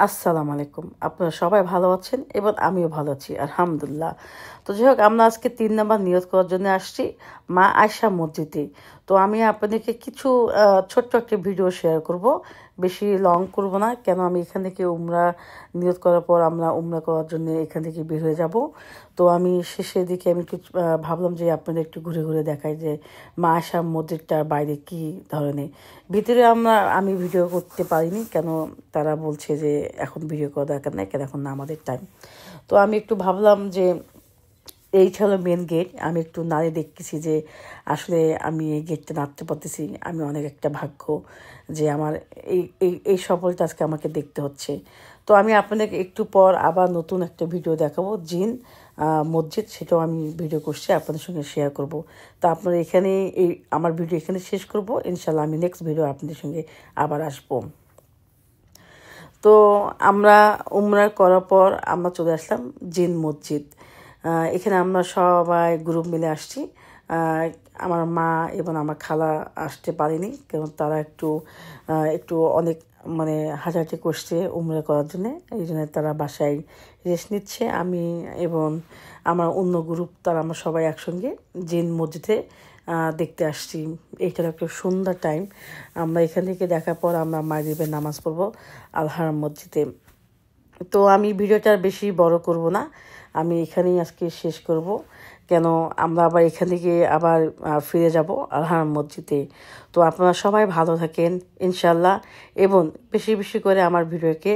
আসসালামু আলাইকুম। আপনারা সবাই ভালো আছেন এবং আমিও ভালো আছি আলহামদুলিল্লাহ। তো যাই হোক, আমরা আজকে ৩ নাম্বার নিয়ত করার জন্য আসছি মা আয়েশা মসজিদে। তো আমি আপনাদেরকে কিছু ছোট্ট একটা ভিডিও শেয়ার করব, বেশি লং করব না, কেন আমি এখান থেকে উমরা নিয়ত করার পর আমরা উমরা করার জন্য এখান থেকে বের হয়ে যাব। তো আমি শেষের দিকে আমি একটু ভাবলাম যে আপনাদের একটু ঘুরে ঘুরে দেখাই যে মা আয়েশা মসজিদটার বাইরে কী ধরনের। ভিতরে আমি ভিডিও করতে পারিনি, কেন তারা বলছে যে এখন ভিডিও করা দরকার নাই, কেন এখন না আমাদের টাইম। তো আমি একটু ভাবলাম যে এই ছিল মেন গেট। আমি একটু নাড়ে দেখতেছি যে আসলে আমি এই গেটটা নাড়তে পারতেছি, আমি অনেক একটা ভাগ্য যে আমার এই এই এই সফলটা আজকে আমাকে দেখতে হচ্ছে। তো আমি আপনাদেরকে একটু পর আবার নতুন একটা ভিডিও দেখাবো জিন মসজিদ, সেটাও আমি ভিডিও করছি আপনাদের সঙ্গে শেয়ার করব। তো আপনারা এখানে আমার ভিডিও এখানে শেষ করব, ইনশাল্লাহ আমি নেক্সট ভিডিও আপনাদের সঙ্গে আবার আসবো। তো আমরা উমরা করার পর আমরা চলে আসলাম জিন মসজিদ। এখানে আমরা সবাই গ্রুপ মিলে আসছি। আমার মা এবং আমার খালা আসতে পারেনি, কারণ তারা একটু একটু অনেক মানে হাঁটাহাঁটি করছে উমরা করার জন্যে, এই জন্য তারা বাসায় রেস্ট নিচ্ছে। আমি এবং আমার অন্য গ্রুপ তারা আমরা সবাই একসঙ্গে জিন মসজিদে দেখতে আসছি। এইটা একটা সুন্দর টাইম। আমরা এখান থেকে দেখার পর আমরা মাগরিবের নামাজ পড়বো আল হারাম মসজিদে। তো আমি ভিডিওটা বেশি বড় করব না, আমি এখানেই আজকে শেষ করব, কেন আমরা আবার এখান থেকে আবার ফিরে যাব আল হারাম মসজিদে। তো আপনারা সবাই ভালো থাকেন ইনশাল্লাহ, এবং বেশি বেশি করে আমার ভিডিওকে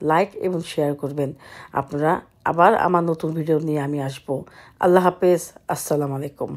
লাইক এবং শেয়ার করবেন। আপনারা আবার আমার নতুন ভিডিও নিয়ে আমি আসবো। আল্লাহ হাফেজ, আসসালামু আলাইকুম।